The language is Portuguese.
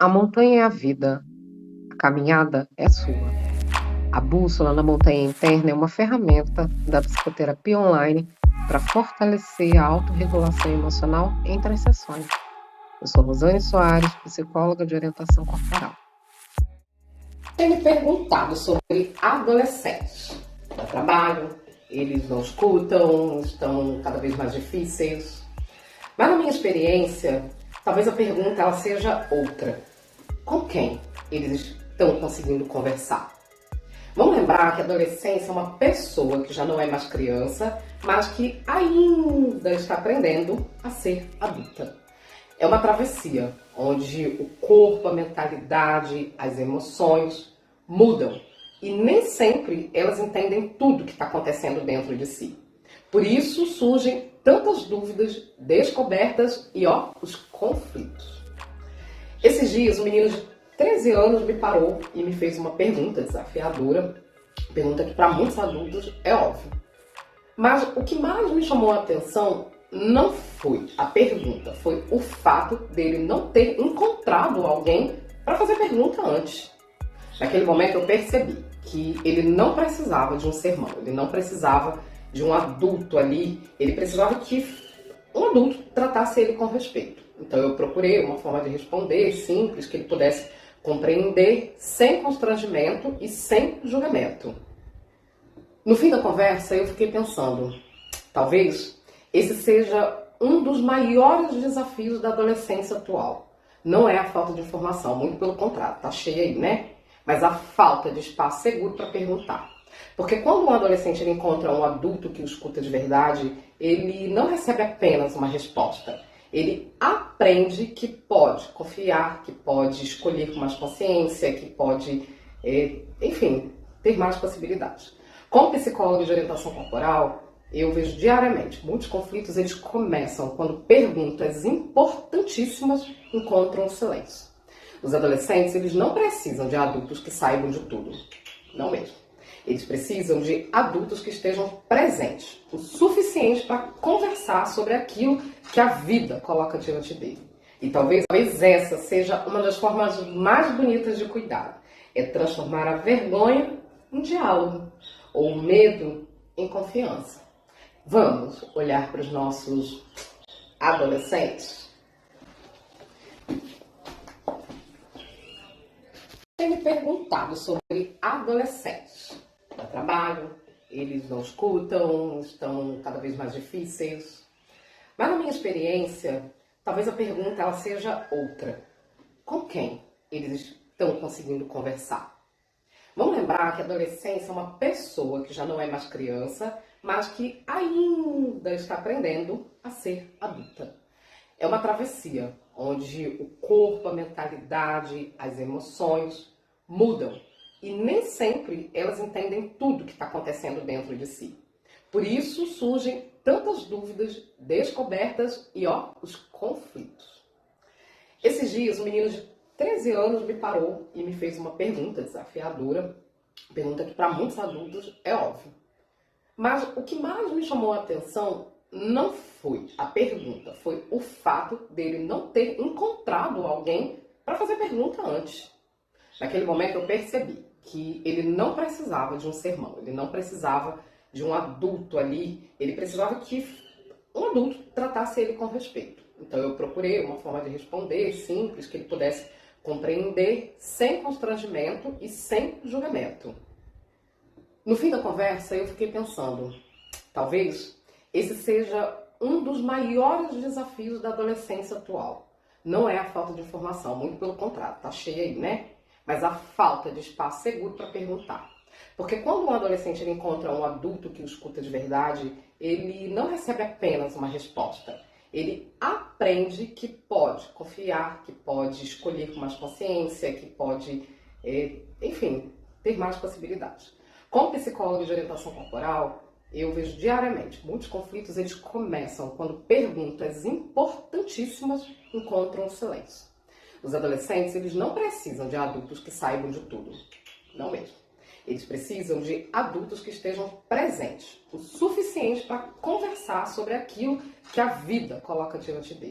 A montanha é a vida, a caminhada é sua. A bússola na montanha interna é uma ferramenta da psicoterapia online para fortalecer a autorregulação emocional entre as sessões. Eu sou Rosane Soares, psicóloga de orientação corporal. Tenho me perguntado sobre adolescentes. No trabalho, eles não escutam, estão cada vez mais difíceis. Mas na minha experiência, talvez a pergunta ela seja outra. Com quem eles estão conseguindo conversar? Vamos lembrar que a adolescência é uma pessoa que já não é mais criança, mas que ainda está aprendendo a ser adulta. É uma travessia onde o corpo, a mentalidade, as emoções mudam e nem sempre elas entendem tudo que está acontecendo dentro de si. Por isso surgem tantas dúvidas, descobertas e os conflitos. Esses dias um menino de 13 anos me parou e me fez uma pergunta desafiadora, pergunta que para muitos adultos é óbvio. Mas o que mais me chamou a atenção não foi a pergunta, foi o fato dele não ter encontrado alguém para fazer pergunta antes. Naquele momento eu percebi que ele não precisava de um sermão, ele não precisava de um adulto ali, ele precisava que um adulto tratasse ele com respeito. Então eu procurei uma forma de responder simples, que ele pudesse compreender sem constrangimento e sem julgamento. No fim da conversa eu fiquei pensando, talvez esse seja um dos maiores desafios da adolescência atual. Não é a falta de informação, muito pelo contrário, tá cheia aí, né? Mas a falta de espaço seguro para perguntar. Porque quando um adolescente ele encontra um adulto que o escuta de verdade, ele não recebe apenas uma resposta. Ele aprende que pode confiar, que pode escolher com mais consciência, que pode, enfim, ter mais possibilidades. Como psicóloga de orientação corporal, eu vejo diariamente muitos conflitos, eles começam quando perguntas importantíssimas encontram silêncio. Os adolescentes, eles não precisam de adultos que saibam de tudo, não mesmo. Eles precisam de adultos que estejam presentes, o suficiente para conversar sobre aquilo que a vida coloca diante dele. E talvez essa seja uma das formas mais bonitas de cuidar, é transformar a vergonha em diálogo, ou o medo em confiança. Vamos olhar para os nossos adolescentes? Tenho me perguntado sobre adolescentes. No trabalho, eles não escutam, estão cada vez mais difíceis. Mas na minha experiência, talvez a pergunta ela seja outra. Com quem eles estão conseguindo conversar? Vamos lembrar que a adolescência é uma pessoa que já não é mais criança, mas que ainda está aprendendo a ser adulta. É uma travessia onde o corpo, a mentalidade, as emoções mudam e nem sempre elas entendem tudo que está acontecendo dentro de si. Por isso surgem tantas dúvidas, descobertas e os conflitos. Esses dias um menino de 13 anos me parou e me fez uma pergunta desafiadora, pergunta que para muitos adultos é óbvio. Mas o que mais me chamou a atenção não foi a pergunta, foi o fato dele não ter encontrado alguém para fazer pergunta antes. Naquele momento eu percebi que ele não precisava de um sermão, ele não precisava de um adulto ali, ele precisava que um adulto tratasse ele com respeito. Então eu procurei uma forma de responder simples, que ele pudesse compreender sem constrangimento e sem julgamento. No fim da conversa eu fiquei pensando, talvez esse seja um dos maiores desafios da adolescência atual. Não é a falta de informação, muito pelo contrário, tá cheia aí, né? Mas a falta de espaço seguro para perguntar. Porque quando um adolescente ele encontra um adulto que o escuta de verdade, ele não recebe apenas uma resposta. Ele aprende que pode confiar, que pode escolher com mais consciência, que pode, enfim, ter mais possibilidades. Como psicóloga de orientação corporal, eu vejo diariamente muitos conflitos, eles começam quando perguntas importantíssimas encontram silêncio. Os adolescentes, eles não precisam de adultos que saibam de tudo, não mesmo. Eles precisam de adultos que estejam presentes, o suficiente para conversar sobre aquilo que a vida coloca diante dele.